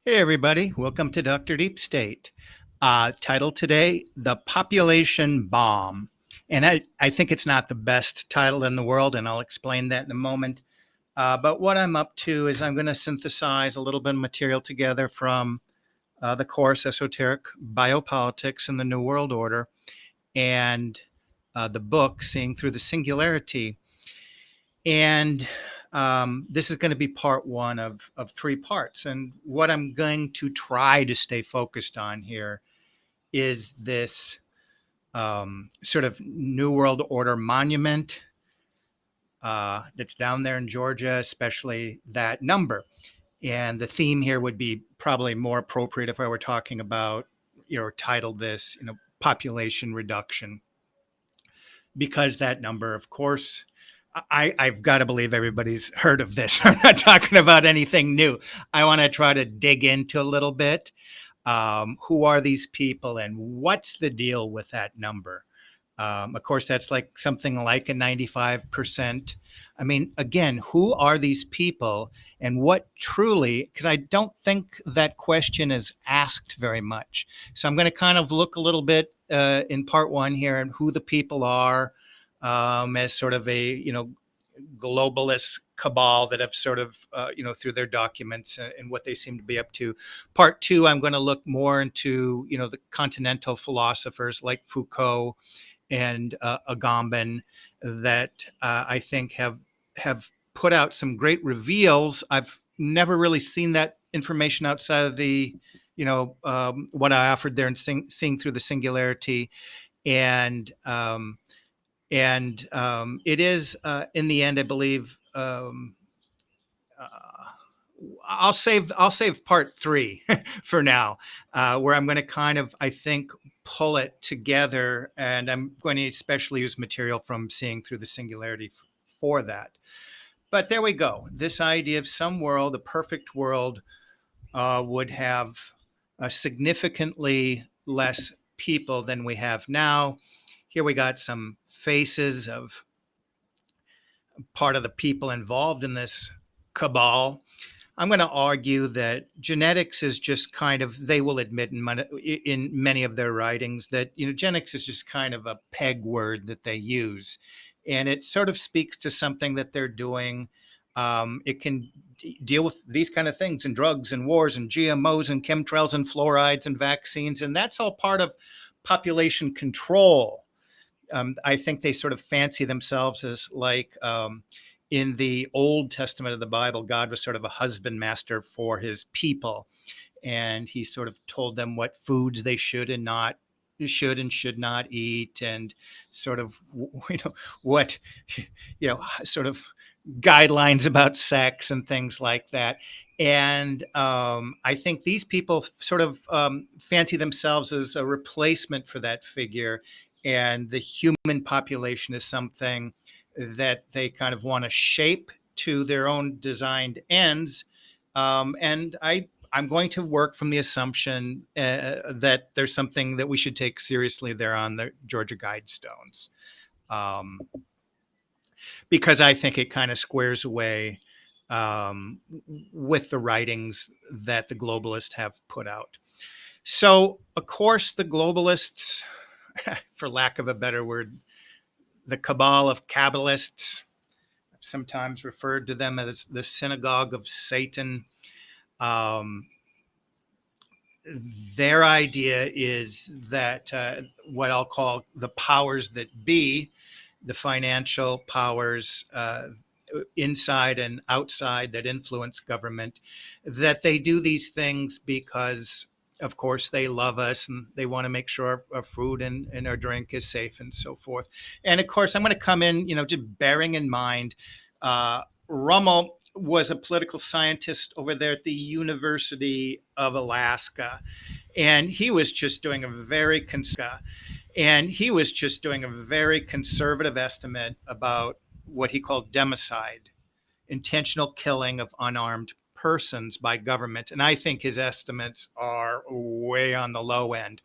Hey, everybody. Welcome to Dr. Deep State. Title today, The Population Bomb. And I think it's not the best title in the world, and I'll explain that in a moment. But what I'm up to is I'm going to synthesize a little bit of material together from the course Esoteric Biopolitics in the New World Order and the book Seeing Through the Singularity. And this is going to be part one of three parts. And what I'm going to try to stay focused on here is this sort of New World Order monument that's down there in Georgia, especially that number. And the theme here would be probably more appropriate if I were talking about, titled this, population reduction, because that number, of course, I've got to believe everybody's heard of this. I'm not talking about anything new. I want to try to dig into a little bit. Who are these people and what's the deal with that number? Of course, that's like something like a 95%. I mean, again, who are these people and what truly, because I don't think that question is asked very much. So I'm going to kind of look a little bit in part one here and who the people are as sort of a, globalist cabal that have sort of, through their documents and what they seem to be up to. Part two, I'm going to look more into, the continental philosophers like Foucault and Agamben that I think have put out some great reveals. I've never really seen that information outside of the, what I offered there in Seeing Through the Singularity, and it is in the end, I believe. Uh, I'll save part three for now, where I'm going to kind of, I think, pull it together, and I'm going to especially use material from Seeing Through the Singularity for that. But there we go. This idea of some world, a perfect world, would have significantly less people than we have now. Here we got some faces of part of the people involved in this cabal. I'm going to argue that genetics is just kind of, they will admit in many of their writings that, genetics is just kind of a peg word that they use. And it sort of speaks to something that they're doing. It can deal with these kind of things and drugs and wars and GMOs and chemtrails and fluorides and vaccines. And that's all part of population control. I think they sort of fancy themselves as like in the Old Testament of the Bible, God was sort of a husband master for his people. And he sort of told them what foods they should and should not eat, and sort of, what, sort of guidelines about sex and things like that. And I think these people sort of fancy themselves as a replacement for that figure. And the human population is something that they kind of want to shape to their own designed ends. I'm going to work from the assumption that there's something that we should take seriously there on the Georgia Guidestones, um, because I think it kind of squares away with the writings that the globalists have put out. So, of course, the globalists, for lack of a better word, the cabal of Kabbalists, sometimes referred to them as the synagogue of Satan. Um, their idea is that what I'll call the powers that be, the financial powers inside and outside that influence government, that they do these things because, of course, they love us and they want to make sure our food and our drink is safe and so forth. And of course, I'm going to come in, just bearing in mind, Rummel was a political scientist over there at the University of Alaska, and he was just doing a very conservative estimate about what he called democide, intentional killing of unarmed persons by government. And I think his estimates are way on the low end.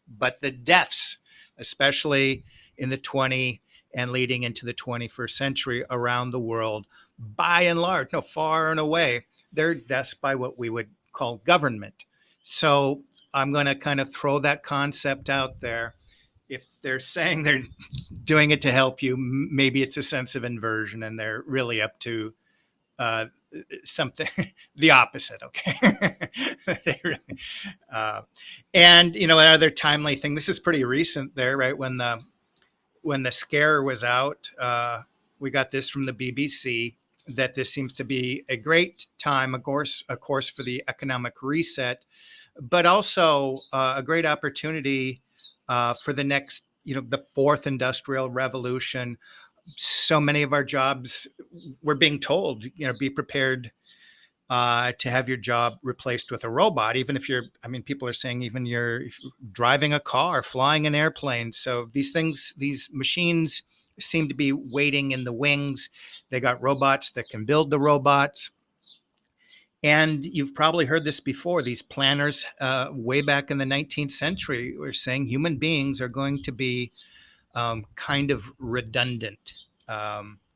But the deaths, especially in the 20 and leading into the 21st century around the world, by and large, no, far and away, they're deaths by what we would called government. So I'm going to kind of throw that concept out there. If they're saying they're doing it to help you, maybe it's a sense of inversion and they're really up to uh, something the opposite. Okay. They really, uh, and another timely thing, this is pretty recent there, right? When the scare was out, we got this from the BBC that this seems to be a great time, of course, for the economic reset, but also a great opportunity for the next, the fourth industrial revolution. So many of our jobs, we're being told, be prepared to have your job replaced with a robot, even if people are saying even if you're driving a car, flying an airplane. So these machines seem to be waiting in the wings. They got robots that can build the robots. And you've probably heard this before. These planners way back in the 19th century were saying human beings are going to be kind of redundant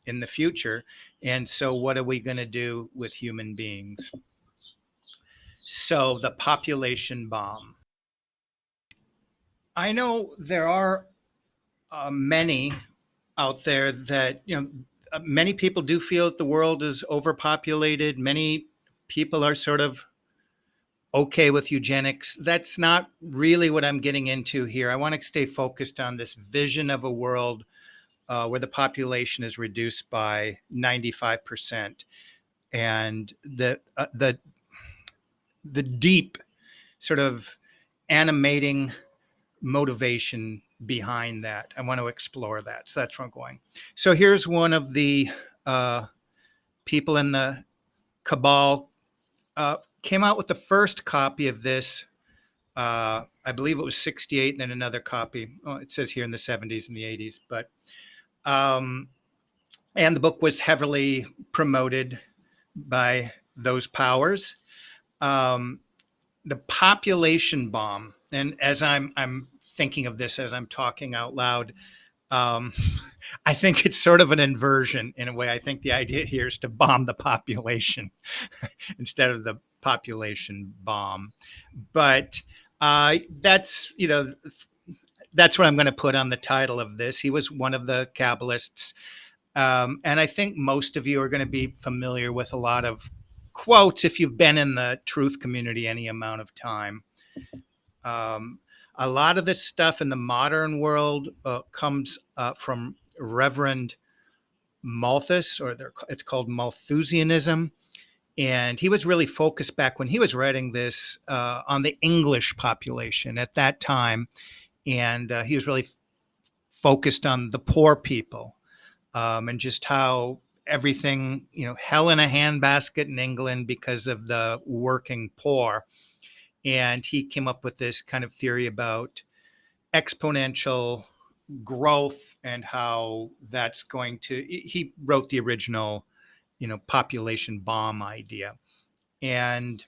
in the future. And so what are we going to do with human beings? So the population bomb. I know there are many out there that, many people do feel that the world is overpopulated. Many people are sort of okay with eugenics. That's not really what I'm getting into here. I want to stay focused on this vision of a world where the population is reduced by 95%, and the deep sort of animating motivation behind that. I want to explore that. So that's where I'm going. So here's one of the people in the Cabal came out with the first copy of this. I believe it was 68, and then another copy. Oh, it says here in the 70s and the 80s, but and the book was heavily promoted by those powers. The population bomb, and as I'm thinking of this as I'm talking out loud, I think it's sort of an inversion in a way. I think the idea here is to bomb the population instead of the population bomb. But that's what I'm going to put on the title of this. He was one of the Kabbalists. And I think most of you are going to be familiar with a lot of quotes if you've been in the truth community any amount of time. A lot of this stuff in the modern world comes from Reverend Malthus, or it's called Malthusianism. And he was really focused back when he was writing this on the English population at that time. And he was really focused on the poor people and just how everything, hell in a handbasket in England because of the working poor. And he came up with this kind of theory about exponential growth and how that's going to, he wrote the original, population bomb idea. And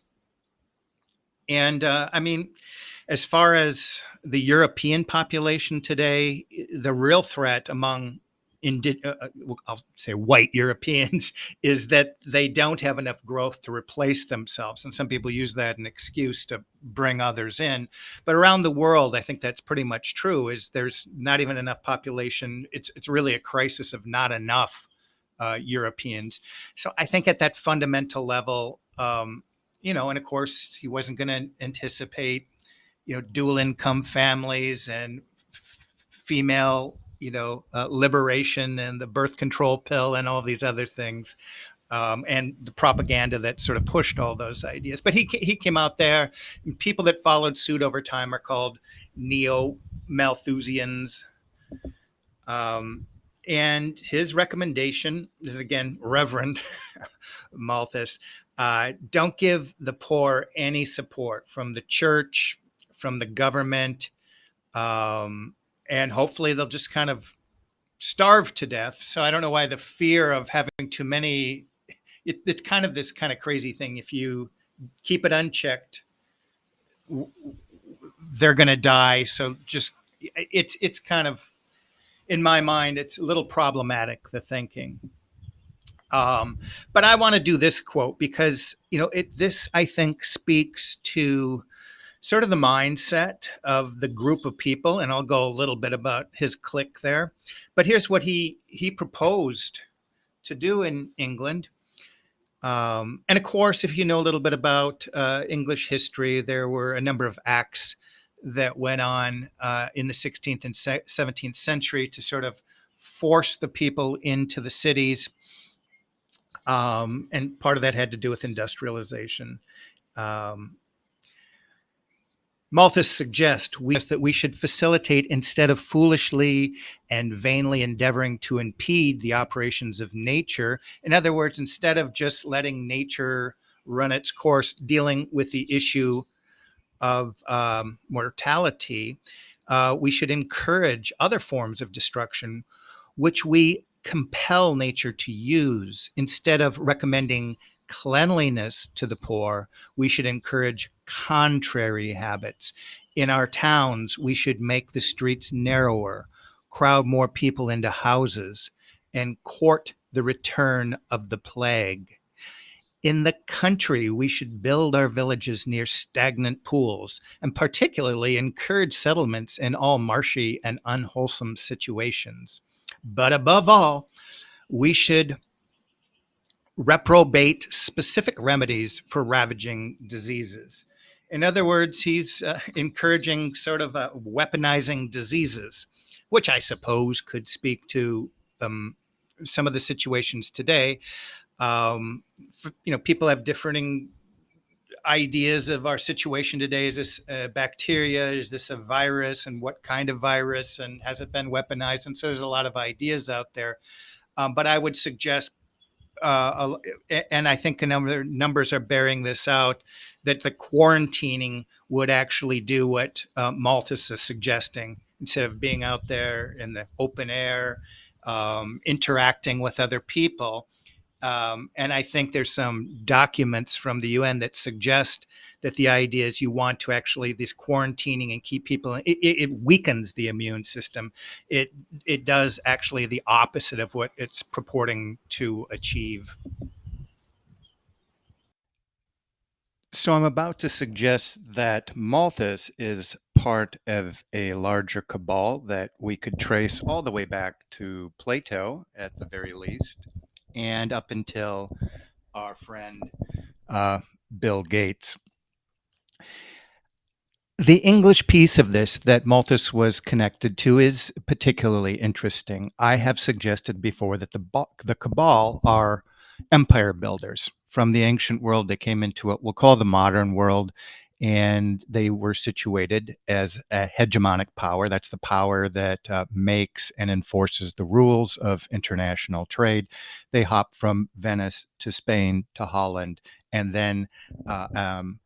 as far as the European population today, the real threat among I'll say white Europeans is that they don't have enough growth to replace themselves. And some people use that as an excuse to bring others in. But around the world, I think that's pretty much true, is there's not even enough population. It's really a crisis of not enough Europeans. So I think at that fundamental level, and of course, he wasn't going to anticipate, dual income families and female, liberation and the birth control pill and all these other things, and the propaganda that sort of pushed all those ideas. But he came out there. And people that followed suit over time are called neo-Malthusians. And his recommendation is, again, Reverend Malthus, don't give the poor any support from the church, from the government, and hopefully they'll just kind of starve to death. So I don't know why the fear of having too many, it's kind of this kind of crazy thing. If you keep it unchecked, they're going to die. So just, it's kind of, in my mind, it's a little problematic, the thinking. But I want to do this quote because, this, I think, speaks to sort of the mindset of the group of people. And I'll go a little bit about his clique there. But here's what he proposed to do in England. And of course, if you know a little bit about English history, there were a number of acts that went on in the 16th and 17th century to sort of force the people into the cities. And part of that had to do with industrialization. Um, Malthus suggests that we should facilitate instead of foolishly and vainly endeavoring to impede the operations of nature. In other words, instead of just letting nature run its course, dealing with the issue of mortality, we should encourage other forms of destruction, which we compel nature to use. Instead of recommending cleanliness to the poor, we should encourage contrary habits. In our towns, we should make the streets narrower, crowd more people into houses, and court the return of the plague. In the country, we should build our villages near stagnant pools and particularly encourage settlements in all marshy and unwholesome situations. But above all, we should reprobate specific remedies for ravaging diseases. In other words, he's encouraging sort of weaponizing diseases, which I suppose could speak to some of the situations today. People have differing ideas of our situation today. Is this a bacteria? Is this a virus? And what kind of virus? And has it been weaponized? And so there's a lot of ideas out there. But I would suggest, and I think the numbers are bearing this out, that the quarantining would actually do what Malthus is suggesting. Instead of being out there in the open air, interacting with other people. And I think there's some documents from the UN that suggest that the idea is you want to actually this quarantining and keep people. It weakens the immune system. It does actually the opposite of what it's purporting to achieve. So I'm about to suggest that Malthus is part of a larger cabal that we could trace all the way back to Plato, at the very least, and up until our friend uh, Bill Gates. The English piece of this that Malthus was connected to is particularly interesting. I have suggested before that the Cabal are empire builders. From the ancient world, they came into what we'll call the modern world, and they were situated as a hegemonic power. That's the power that makes and enforces the rules of international trade. They hop from Venice to Spain to Holland, and then uh, um,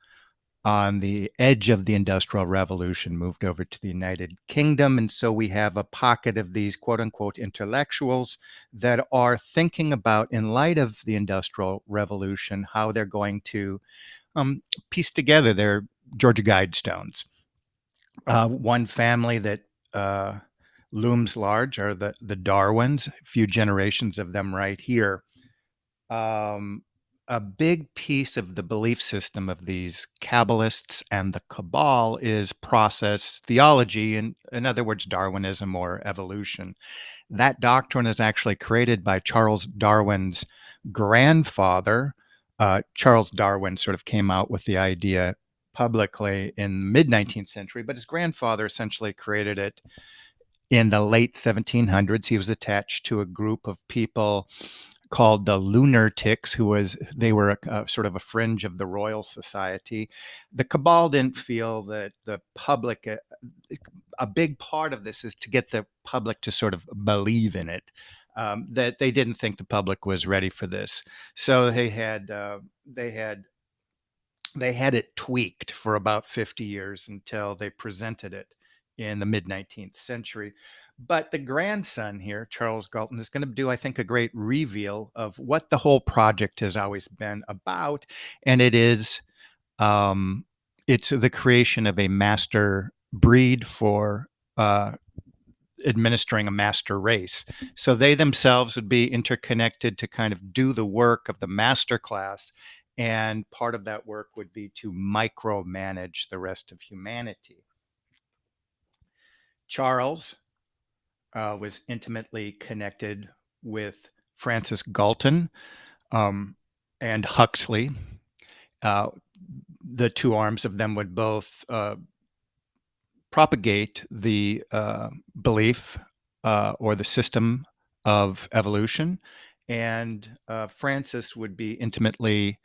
on the edge of the Industrial Revolution, moved over to the United Kingdom. And so we have a pocket of these quote unquote intellectuals that are thinking about, in light of the Industrial Revolution, how they're going to piece together their Georgia Guidestones. One family that looms large are the Darwins, a few generations of them right here. um, a big piece of the belief system of these Kabbalists and the Cabal is process theology, in other words, Darwinism or evolution. That doctrine is actually created by Charles Darwin's grandfather. Charles Darwin sort of came out with the idea publicly in the mid 19th century, but his grandfather essentially created it in the late 1700s. He was attached to a group of people called the Lunatics, they were sort of a fringe of the Royal Society. The Cabal didn't feel that the public, a big part of this is to get the public to sort of believe in it. That they didn't think the public was ready for this, so they had it tweaked for about 50 years until they presented it in the mid 19th century. But the grandson here, Charles Galton, is going to do, I think, a great reveal of what the whole project has always been about. And um, it's the creation of a master breed for uh, administering a master race. So they themselves would be interconnected to kind of do the work of the master class. And part of that work would be to micromanage the rest of humanity. Charles was intimately connected with Francis Galton and Huxley. The two arms of them would both propagate the belief or the system of evolution. And Francis would be intimately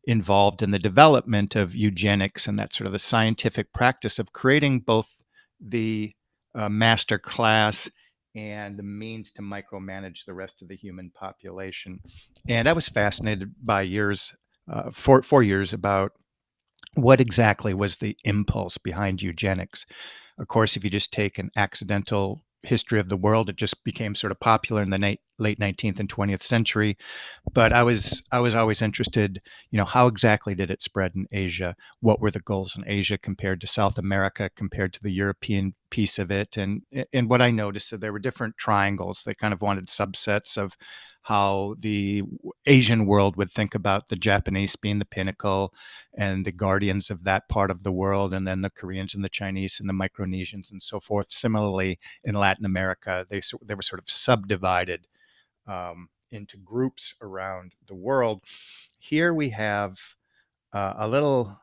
involved in the development of eugenics and that sort of the scientific practice of creating both the master class and the means to micromanage the rest of the human population. And I was fascinated by for 4 years about what exactly was the impulse behind eugenics. Of course, if you just take an accidental history of the world, it just became sort of popular in the late 19th and 20th century. But I was always interested, how exactly did it spread in Asia? What were the goals in Asia compared to South America, compared to the European piece of it? And what I noticed, that there were different triangles. They kind of wanted subsets of how the Asian world would think about the Japanese being the pinnacle and the guardians of that part of the world, and then the Koreans and the Chinese and the Micronesians and so forth. Similarly, in Latin America, they were sort of subdivided into groups around the world. Here we have a little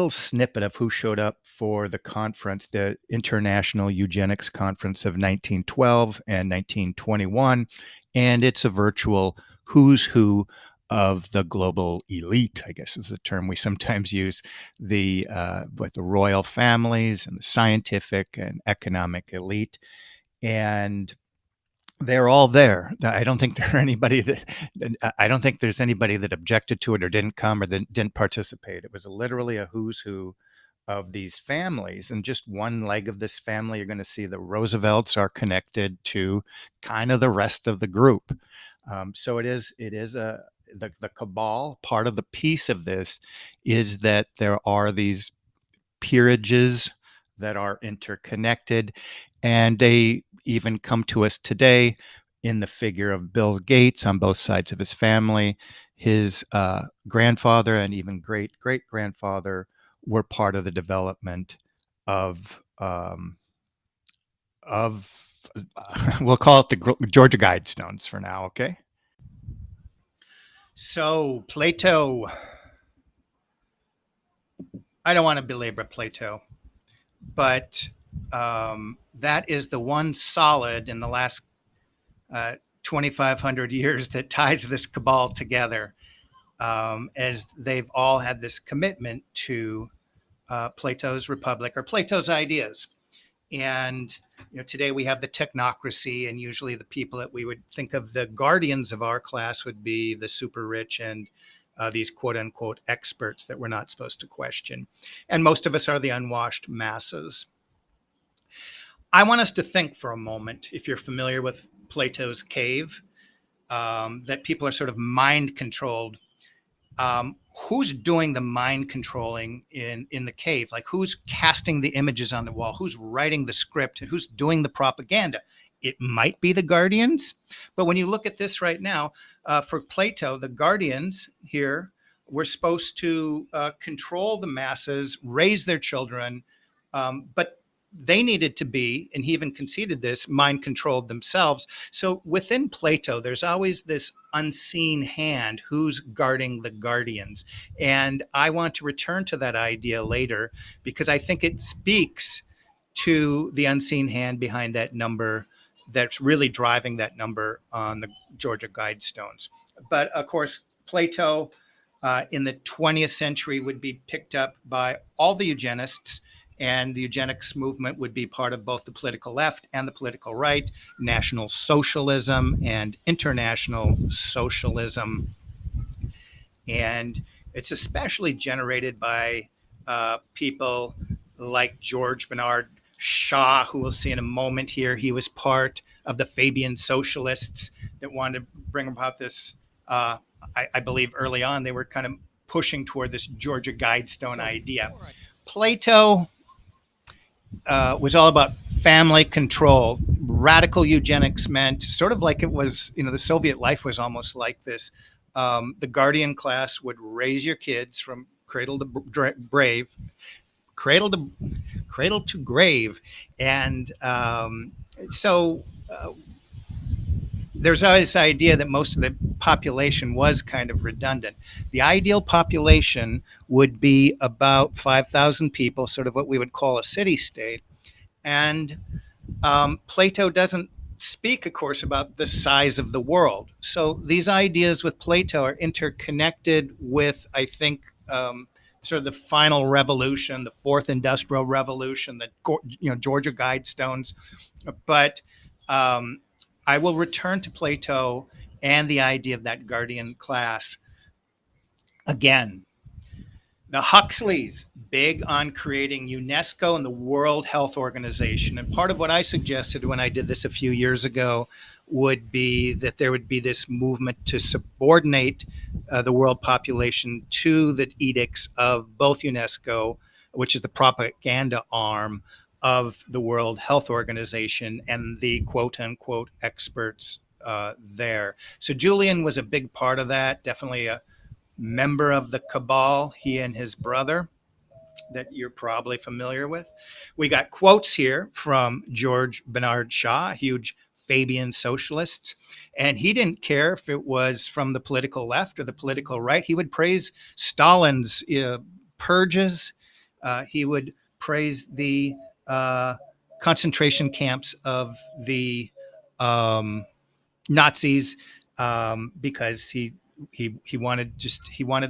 snippet of who showed up for the conference, the International Eugenics Conference of 1912 and 1921, and it's a virtual who's who of the global elite, I guess is the term we sometimes use, with the royal families and the scientific and economic elite. And they're all there. I don't think I don't think there's anybody that objected to it or didn't come or didn't participate. It was literally a who's who of these families. And just one leg of this family, you're going to see the Roosevelts are connected to kind of the rest of the group. So the cabal. Part of the piece of this is that there are these peerages that are interconnected, and they even come to us today in the figure of Bill Gates on both sides of his family. His grandfather and even great great grandfather were part of the development of we'll call it the Georgia Guidestones for now. Okay. So Plato, I don't want to belabor Plato, but that is the one solid in the last 2,500 years that ties this cabal together, as they've all had this commitment to Plato's Republic or Plato's ideas. And today we have the technocracy, and usually the people that we would think of the guardians of our class would be the super rich and these quote unquote experts that we're not supposed to question. And most of us are the unwashed masses. I want us to think for a moment, if you're familiar with Plato's cave, that people are sort of mind controlled. Who's doing the mind controlling in the cave? Like, who's casting the images on the wall? Who's writing the script? Who's doing the propaganda? It might be the guardians, but when you look at this right now, for Plato, the guardians here were supposed to control the masses, raise their children, but they needed to be, and he even conceded this, mind controlled themselves. So within Plato, there's always this unseen hand who's guarding the guardians. And I want to return to that idea later because I think it speaks to the unseen hand behind that number that's really driving that number on the Georgia Guidestones. But of course, Plato in the 20th century would be picked up by all the eugenists, and the eugenics movement would be part of both the political left and the political right, National Socialism and International Socialism. And it's especially generated by people like George Bernard Shaw, who we'll see in a moment here. He was part of the Fabian socialists that wanted to bring about this. I believe early on they were kind of pushing toward this Georgia Guidestone idea. Plato was all about family control, radical eugenics meant sort of like it was, the Soviet life was almost like this. The guardian class would raise your kids from cradle to cradle to grave, and so there's always this idea that most of the population was kind of redundant. The ideal population would be about 5,000 people, sort of what we would call a city state. And Plato doesn't speak, of course, about the size of the world. So these ideas with Plato are interconnected with, I think, sort of the final revolution, the fourth industrial revolution, the Georgia Guidestones. But I will return to Plato and the idea of that guardian class again. The Huxleys, big on creating UNESCO and the World Health Organization. And part of what I suggested when I did this a few years ago would be that there would be this movement to subordinate the world population to the edicts of both UNESCO, which is the propaganda arm of the World Health Organization, and the quote unquote experts there. So Julian was a big part of that, definitely a member of the Cabal, he and his brother, that you're probably familiar with. We got quotes here from George Bernard Shaw, a huge Fabian socialist, and he didn't care if it was from the political left or the political right. He would praise Stalin's purges. He would praise the concentration camps of the Nazis, because he wanted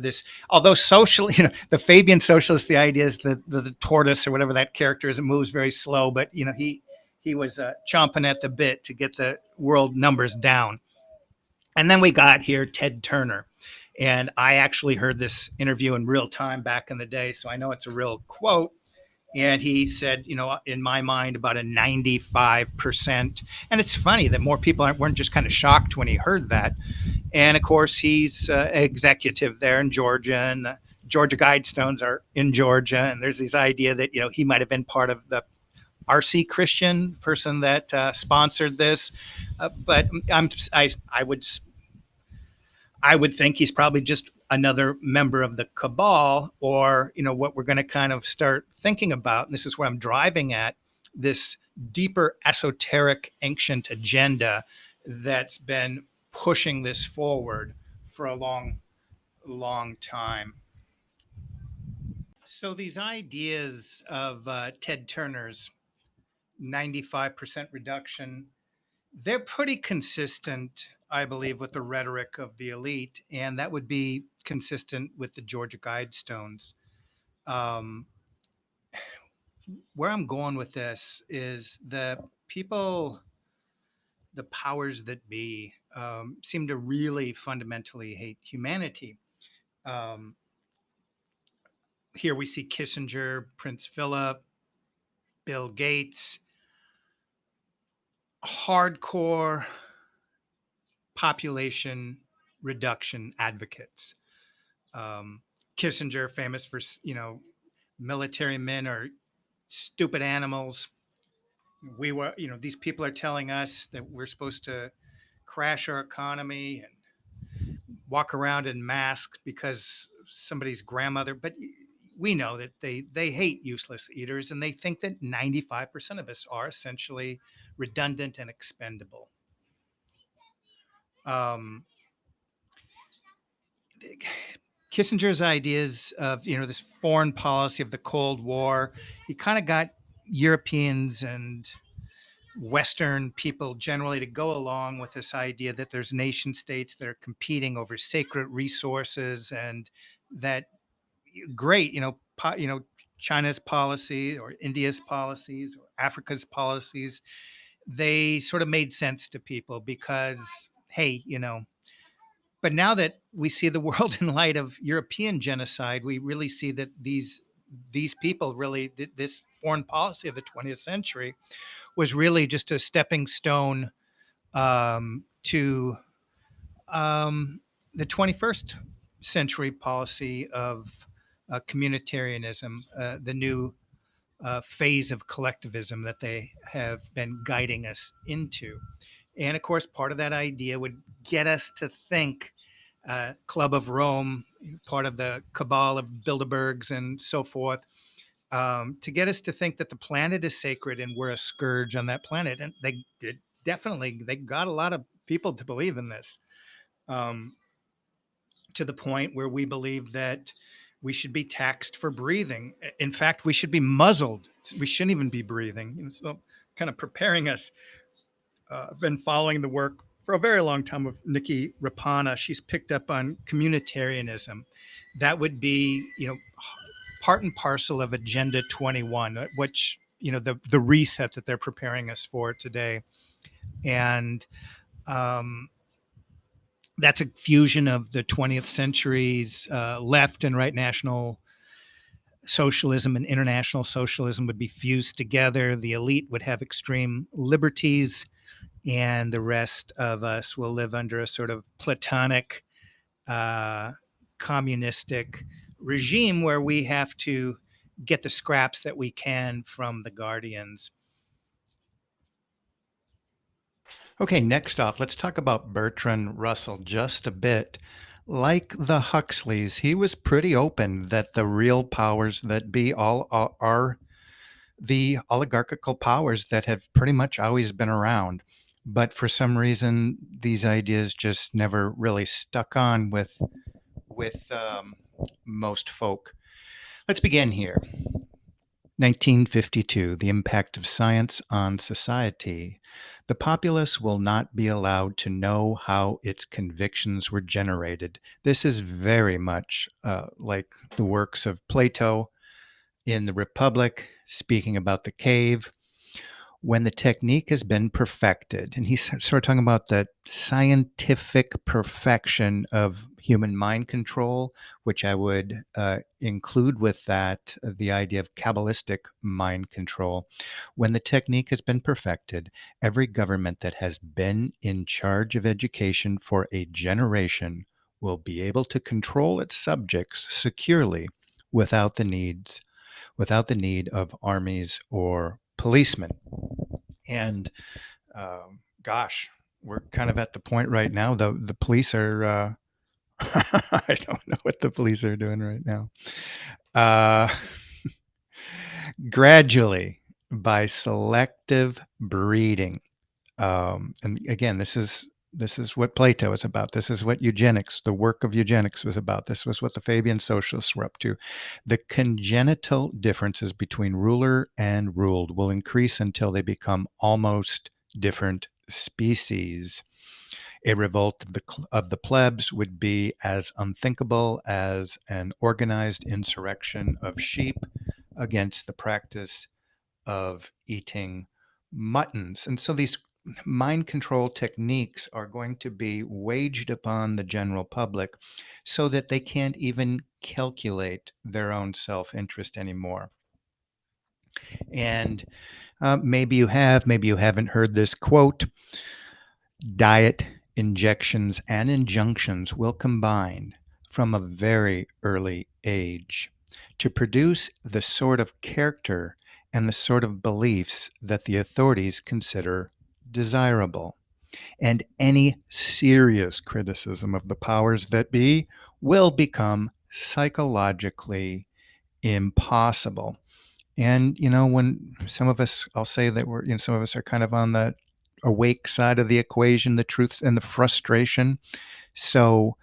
this. Although socially, the Fabian socialist, the idea is the tortoise or whatever that character is, it moves very slow, but he was chomping at the bit to get the world numbers down. And then we got here Ted Turner, and I actually heard this interview in real time back in the day, so I know it's a real quote. And he said, in my mind, about a 95%. And it's funny that more people weren't just kind of shocked when he heard that. And of course, he's executive there in Georgia, and the Georgia Guidestones are in Georgia. And there's this idea that he might have been part of the RC Christian person that sponsored this, but I would think he's probably just another member of the cabal, or what we're going to kind of start thinking about. And this is where I'm driving at, this deeper esoteric ancient agenda that's been pushing this forward for a long time. So these ideas of Ted Turner's 95% reduction, they're pretty consistent, I believe, with the rhetoric of the elite, and that would be consistent with the Georgia Guidestones. Um, where I'm going with this is the people, the powers that be, seem to really fundamentally hate humanity. Um, Here we see Kissinger, Prince Philip, Bill Gates, hardcore population reduction advocates. Um, Kissinger, famous for, military men are stupid animals. These people are telling us that we're supposed to crash our economy and walk around in masks because somebody's grandmother. But we know that they hate useless eaters, and they think that 95% of us are essentially redundant and expendable. Um, Kissinger's ideas of this foreign policy of the Cold War, he kind of got Europeans and Western people generally to go along with this idea that there's nation states that are competing over sacred resources, and that great, China's policy or India's policies or Africa's policies, they sort of made sense to people because, hey, but now that we see the world in light of European genocide, we really see that these people really, this foreign policy of the 20th century was really just a stepping stone to the 21st century policy of communitarianism, the new phase of collectivism that they have been guiding us into. And of course, part of that idea would get us to think Club of Rome, part of the Cabal of Bilderbergs and so forth, to get us to think that the planet is sacred and we're a scourge on that planet. And they did definitely, they got a lot of people to believe in this, to the point where we believe that we should be taxed for breathing. In fact, we should be muzzled. We shouldn't even be breathing. So, kind of preparing us. I've been following the work for a very long time of Nikki Rapana. She's picked up on communitarianism. That would be, part and parcel of Agenda 21, which, the reset that they're preparing us for today. And that's a fusion of the 20th century's left and right national socialism and international socialism would be fused together. The elite would have extreme liberties, and the rest of us will live under a sort of platonic, communistic regime where we have to get the scraps that we can from the guardians. Okay, next off, let's talk about Bertrand Russell just a bit. Like the Huxleys, he was pretty open that the real powers that be all are the oligarchical powers that have pretty much always been around. But for some reason, these ideas just never really stuck on with most folk. Let's begin here. 1952, the impact of science on society. The populace will not be allowed to know how its convictions were generated. This is very much like the works of Plato in the Republic, speaking about the cave. When the technique has been perfected, and he's sort of talking about the scientific perfection of human mind control, which I would include with that the idea of Kabbalistic mind control. When the technique has been perfected, every government that has been in charge of education for a generation will be able to control its subjects securely without the need of armies or policemen. And gosh, we're kind of at the point right now. The police are. I don't know what the police are doing right now. Uh, gradually, by selective breeding, and again, this is what Plato is about. This is what eugenics, the work of eugenics, was about. This was what the Fabian socialists were up to. The congenital differences between ruler and ruled will increase until they become almost different species. A revolt of the plebs would be as unthinkable as an organized insurrection of sheep against the practice of eating muttons. And so these mind control techniques are going to be waged upon the general public so that they can't even calculate their own self-interest anymore. And maybe you have, maybe you haven't heard this quote: diet, injections, and injunctions will combine from a very early age to produce the sort of character and the sort of beliefs that the authorities consider desirable. And any serious criticism of the powers that be will become psychologically impossible. And, when some of us, I'll say that some of us are kind of on the awake side of the equation, the truths and the frustration. So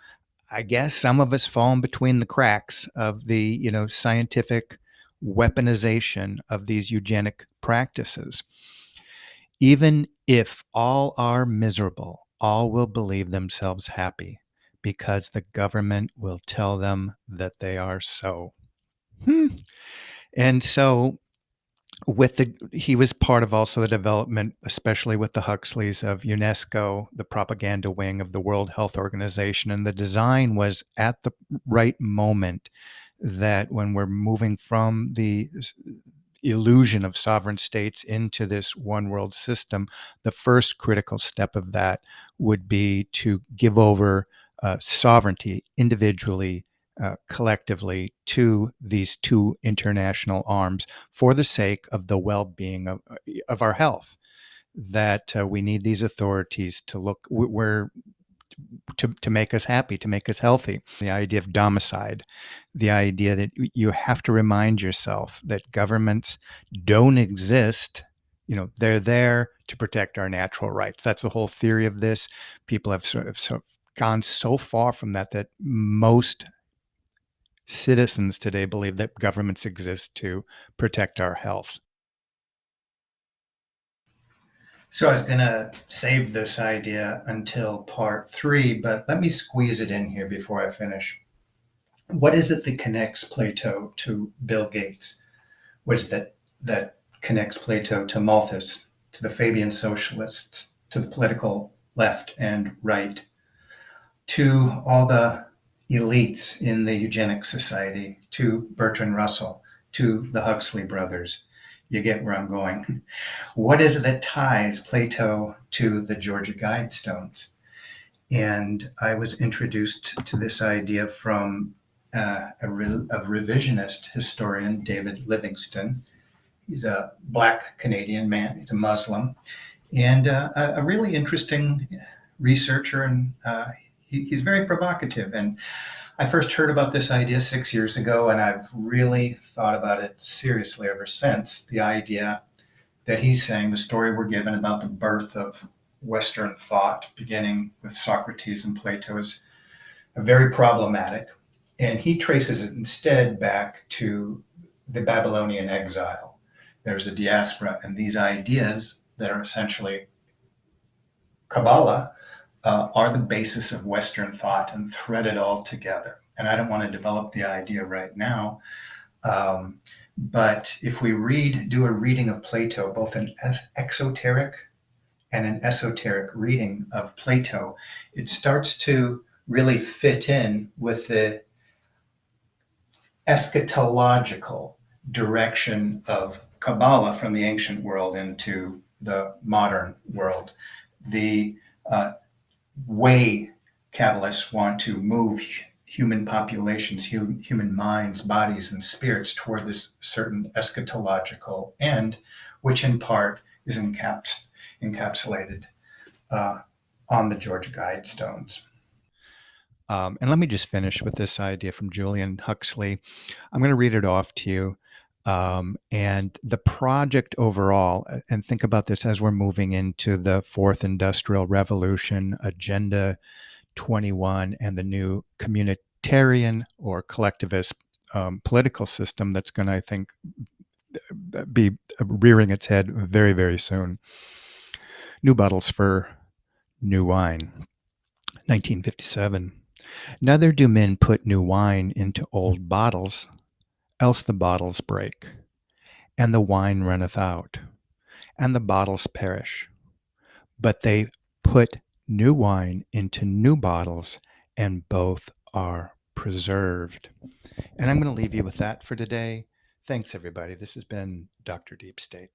I guess some of us fall in between the cracks of the, scientific weaponization of these eugenic practices. Even if all are miserable, all will believe themselves happy because the government will tell them that they are so. And so he was part of also the development, especially with the Huxleys, of UNESCO, the propaganda wing of the World Health Organization. And the design was at the right moment, that when we're moving from the illusion of sovereign states into this one world system, the first critical step of that would be to give over sovereignty individually collectively to these two international arms for the sake of the well-being of our health. That we need these authorities to look where to make us happy, to make us healthy. The idea of domicide, the idea that you have to remind yourself that governments don't exist. They're there to protect our natural rights. That's the whole theory of this. People have sort of gone so far from that most citizens today believe that governments exist to protect our health. So I was going to save this idea until part 3, but let me squeeze it in here before I finish. What is it that connects Plato to Bill Gates? What is that connects Plato to Malthus, to the Fabian socialists, to the political left and right, to all the elites in the Eugenics Society, to Bertrand Russell, to the Huxley brothers? You get where I'm going. What is it that ties Plato to the Georgia Guidestones? And I was introduced to this idea from a revisionist historian, David Livingston. He's a Black Canadian man. He's a Muslim, and a really interesting researcher, and he's very provocative. And I first heard about this idea 6 years ago, and I've really thought about it seriously ever since. The idea that he's saying the story we're given about the birth of Western thought, beginning with Socrates and Plato, is very problematic. And he traces it instead back to the Babylonian exile. There's a diaspora, and these ideas that are essentially Kabbalah are the basis of Western thought and thread it all together. And I don't want to develop the idea right now, but if we do a reading of Plato, both an exoteric and an esoteric reading of Plato, it starts to really fit in with the eschatological direction of Kabbalah from the ancient world into the modern world. The way Kabbalists want to move human populations, human minds, bodies, and spirits toward this certain eschatological end, which in part is encapsulated on the Georgia Guidestones. And let me just finish with this idea from Julian Huxley. I'm going to read it off to you. And the project overall, and think about this as we're moving into the fourth industrial revolution, Agenda 21, and the new communitarian or collectivist political system that's going to, I think, be rearing its head very, very soon. New bottles for new wine. 1957. Neither do men put new wine into old bottles, else the bottles break, and the wine runneth out, and the bottles perish. But they put new wine into new bottles, and both are preserved. And I'm going to leave you with that for today. Thanks, everybody. This has been Dr. Deep State.